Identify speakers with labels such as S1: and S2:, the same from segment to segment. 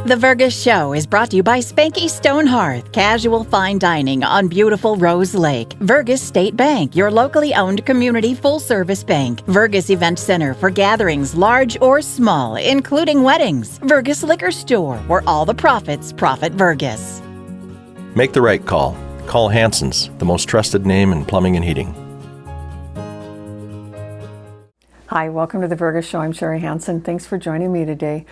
S1: The Vergas Show is brought to you by Spanky Stone Hearth, casual fine dining on beautiful Rose Lake. Vergas State Bank, your locally owned community full-service bank. Vergas Event Center for gatherings large or small, including weddings. Vergas Liquor Store, where all the profits profit Vergas.
S2: Make the right call. Call Hanson's, the most trusted name in plumbing and heating.
S3: Hi, welcome to the Vergas Show. I'm Sherry Hanson. Thanks for joining me today.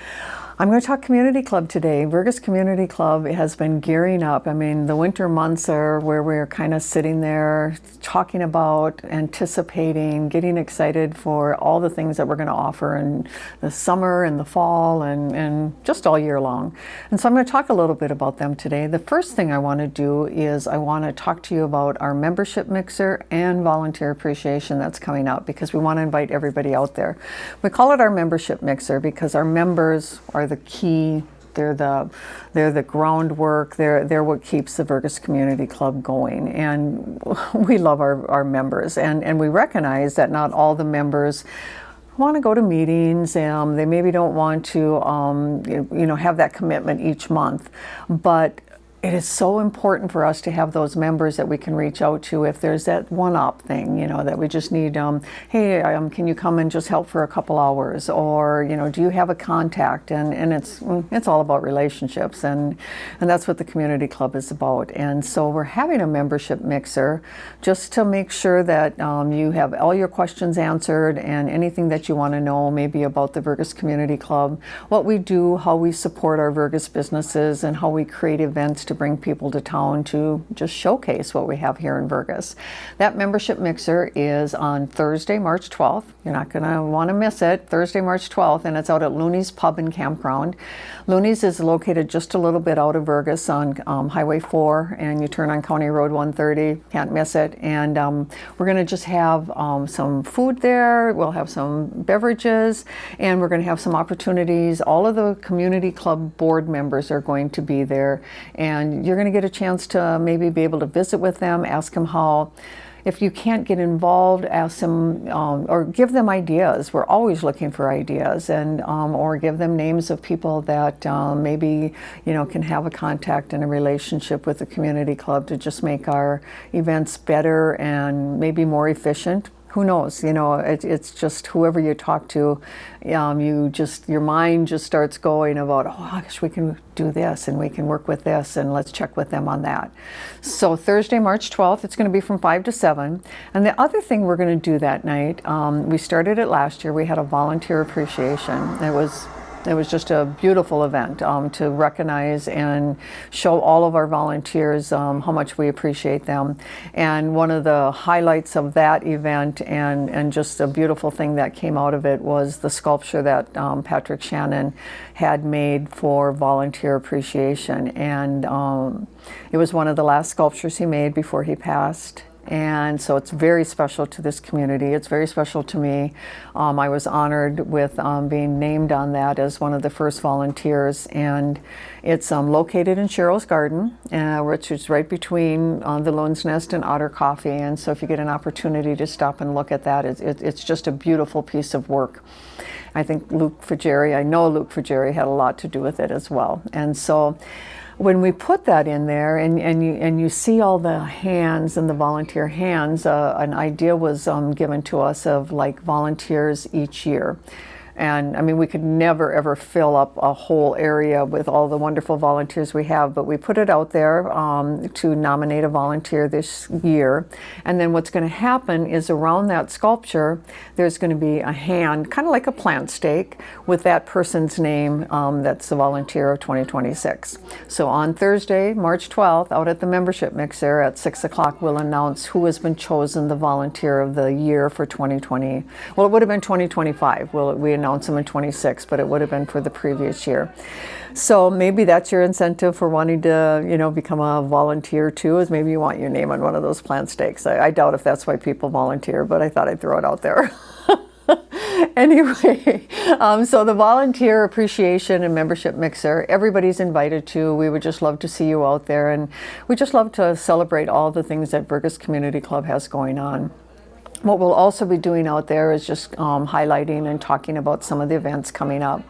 S3: I'm going to talk Community Club today. Vergas Community Club has been gearing up. I mean, the winter months are where we're kind of sitting there talking about, anticipating, getting excited for all the things that we're going to offer in the summer and the fall and just all year long. And so I'm going to talk a little bit about them today. The first thing I want to do is I want to talk to you about our membership mixer and volunteer appreciation that's coming up, because we want to invite everybody out there. We call it our membership mixer because our members are the key. They're the groundwork. They're what keeps the Vergas Community Club going, and we love our members, and we recognize that not all the members want to go to meetings. They maybe don't want to have that commitment each month, but it is so important for us to have those members that we can reach out to if there's that one-up thing, that we just need, hey, can you come and just help for a couple hours? Or, do you have a contact? And it's all about relationships, and that's what the community club is about. And so we're having a membership mixer just to make sure that you have all your questions answered and anything that you want to know maybe about the Vergas Community Club, what we do, how we support our Vergas businesses, and how we create events to bring people to town to just showcase what we have here in Vergas. That membership mixer is on Thursday, March 12th. You're not going to want to miss it. Thursday, March 12th, and it's out at Loonies Pub and Campground. Loonies is located just a little bit out of Vergas on Highway 4, and you turn on County Road 130. Can't miss it. And we're going to just have some food there. We'll have some beverages, and we're going to have some opportunities. All of the community club board members are going to be there, and you're going to get a chance to maybe be able to visit with them, ask them how. If you can't get involved, ask them or give them ideas. We're always looking for ideas, and or give them names of people that maybe can have a contact and a relationship with the community club to just make our events better and maybe more efficient. Who knows? It's just whoever you talk to, your mind just starts going about, oh gosh, we can do this and we can work with this, and let's check with them on that. So Thursday, March 12th, it's going to be from 5 to 7. And the other thing we're going to do that night, we started it last year. We had a volunteer appreciation. It was just a beautiful event to recognize and show all of our volunteers how much we appreciate them. And one of the highlights of that event and just a beautiful thing that came out of it was the sculpture that Patrick Shannon had made for volunteer appreciation. And it was one of the last sculptures he made before he passed. And so it's very special to this community. It's very special to me. I was honored with being named on that as one of the first volunteers. And it's located in Cheryl's Garden, which is right between the Loon's Nest and Otter Coffee. And so if you get an opportunity to stop and look at that, it's just a beautiful piece of work. I know Luke Fugere had a lot to do with it as well. And so when we put that in there and you see all the hands and the volunteer hands, an idea was given to us of like volunteers each year. And I mean, we could never ever fill up a whole area with all the wonderful volunteers we have, but we put it out there to nominate a volunteer this year. And then what's going to happen is around that sculpture, there's going to be a hand, kind of like a plant stake, with that person's name that's the volunteer of 2026. So on Thursday, March 12th, out at the membership mixer at 6 o'clock, we'll announce who has been chosen the volunteer of the year for 2020. Well, it would have been 2025. We announce them in 26, but it would have been for the previous year. So maybe that's your incentive for wanting to, become a volunteer too, is maybe you want your name on one of those plant stakes. I doubt if that's why people volunteer, but I thought I'd throw it out there. Anyway, so the volunteer appreciation and membership mixer, everybody's invited to. We would just love to see you out there, and we just love to celebrate all the things that Vergas Community Club has going on. What we'll also be doing out there is just highlighting and talking about some of the events coming up.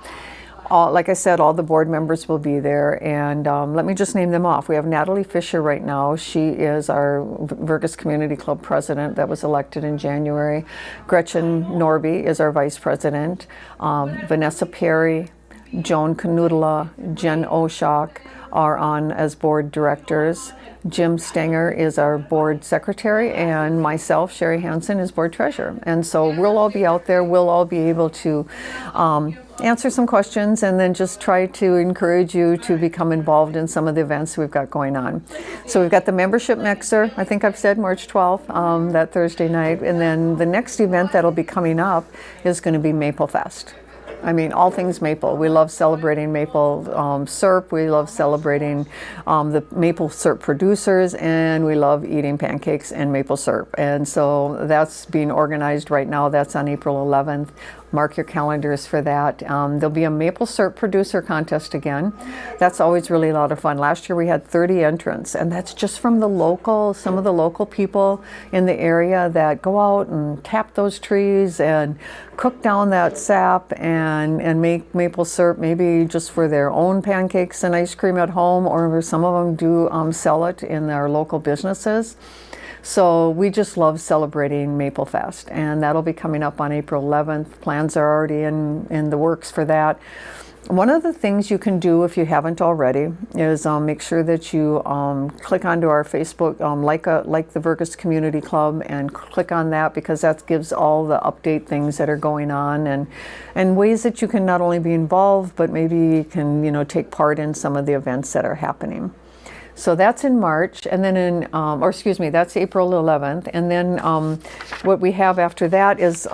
S3: Like I said, all the board members will be there, and let me just name them off. We have Natalie Fisher right now. She is our Vergas Community Club president that was elected in January. Gretchen Norby is our vice president. Vanessa Perry, Joan Canudala, Jen Oshak are on as board directors. Jim Stenger is our board secretary, and myself, Sherry Hansen, is board treasurer. And so we'll all be out there. We'll all be able to answer some questions and then just try to encourage you to become involved in some of the events we've got going on. So we've got the membership mixer, I think I've said March 12th, that Thursday night. And then the next event that'll be coming up is going to be Maple Fest. I mean, all things maple. We love celebrating maple syrup. We love celebrating the maple syrup producers, and we love eating pancakes and maple syrup. And so that's being organized right now. That's on April 11th. Mark your calendars for that. There'll be a maple syrup producer contest again. That's always really a lot of fun. Last year we had 30 entrants, and that's just from some of the local people in the area that go out and tap those trees and cook down that sap and make maple syrup, maybe just for their own pancakes and ice cream at home, or some of them do sell it in their local businesses. So we just love celebrating Maple Fest, and that'll be coming up on April 11th. Plans are already in the works for that. One of the things you can do if you haven't already is make sure that you click onto our Facebook, like the Vergas Community Club, and click on that, because that gives all the update things that are going on and ways that you can not only be involved, but maybe you can take part in some of the events that are happening. So that's in March, and then that's April 11th. And then what we have after that is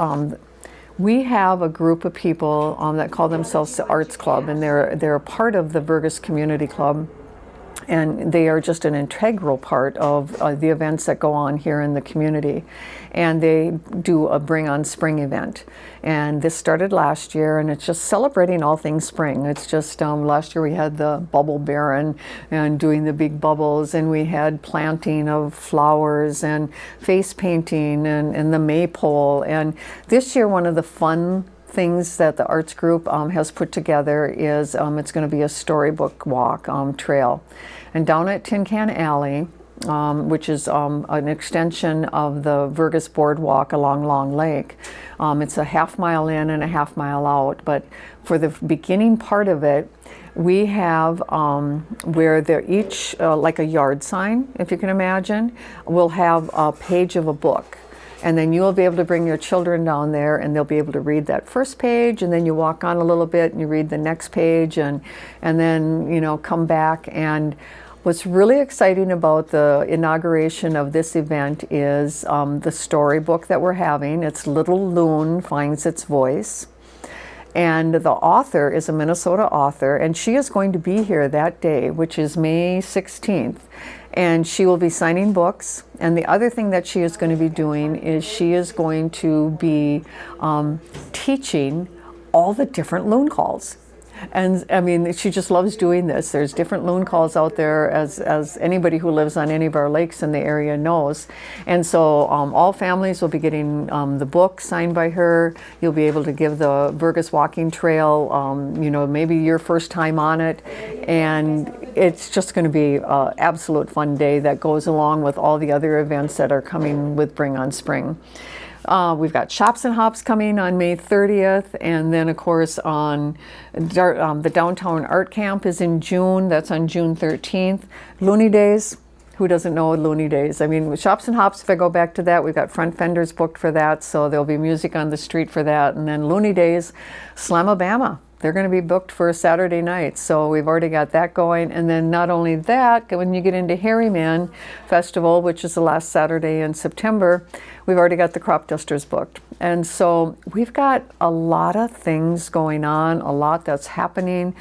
S3: we have a group of people that call themselves the Arts Club, and they're a part of the Vergas Community Club. And they are just an integral part of the events that go on here in the community. And they do a Bring on Spring event. And this started last year, and it's just celebrating all things spring. It's just, last year we had the Bubble Baron and doing the big bubbles, and we had planting of flowers and face painting and the maypole. And this year, one of the fun things that the arts group has put together is it's going to be a storybook walk trail. And down at Tin Can Alley, which is an extension of the Vergas Boardwalk along Long Lake. It's a half-mile in and a half-mile out, but for the beginning part of it, we have where they're each, like a yard sign, if you can imagine, will have a page of a book. And then you'll be able to bring your children down there, and they'll be able to read that first page, and then you walk on a little bit and you read the next page, and then come back. And what's really exciting about the inauguration of this event is the storybook that we're having. It's Little Loon Finds Its Voice. And the author is a Minnesota author, and she is going to be here that day, which is May 16th. And she will be signing books. And the other thing that she is going to be doing is she is going to be teaching all the different loon calls. And I mean, she just loves doing this. There's different loon calls out there, as anybody who lives on any of our lakes in the area knows. And so all families will be getting the book signed by her. You'll be able to give the Vergas Walking Trail, maybe your first time on it. And it's just going to be an absolute fun day that goes along with all the other events that are coming with Bring on Spring. We've got Shops and Hops coming on May 30th, and then of course on the Downtown Art Camp is in June. That's on June 13th. Looney Days, who doesn't know Looney Days? I mean, with Shops and Hops, if I go back to that, we've got front fenders booked for that, so there'll be music on the street for that. And then Looney Days, Slamabama. They're going to be booked for Saturday night, so we've already got that going. And then not only that, when you get into Harryman Festival, which is the last Saturday in September, we've already got the Crop Dusters booked. And so we've got a lot of things going on, a lot that's happening.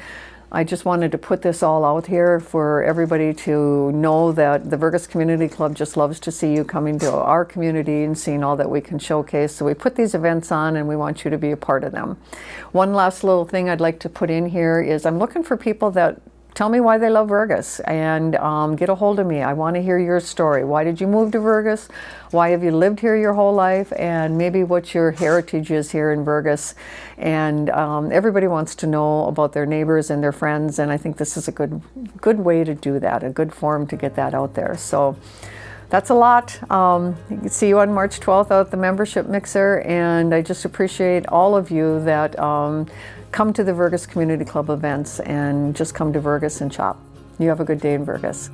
S3: I just wanted to put this all out here for everybody to know that the Vergas Community Club just loves to see you coming to our community and seeing all that we can showcase. So we put these events on, and we want you to be a part of them. One last little thing I'd like to put in here is I'm looking for people to tell me why they love Vergas, and get a hold of me. I want to hear your story. Why did you move to Vergas? Why have you lived here your whole life? And maybe what your heritage is here in Vergas. And everybody wants to know about their neighbors and their friends, and I think this is a good way to do that, a good forum to get that out there. So that's a lot. See you on March 12th out at the membership mixer, and I just appreciate all of you that come to the Vergas Community Club events and just come to Vergas and shop. You have a good day in Vergas.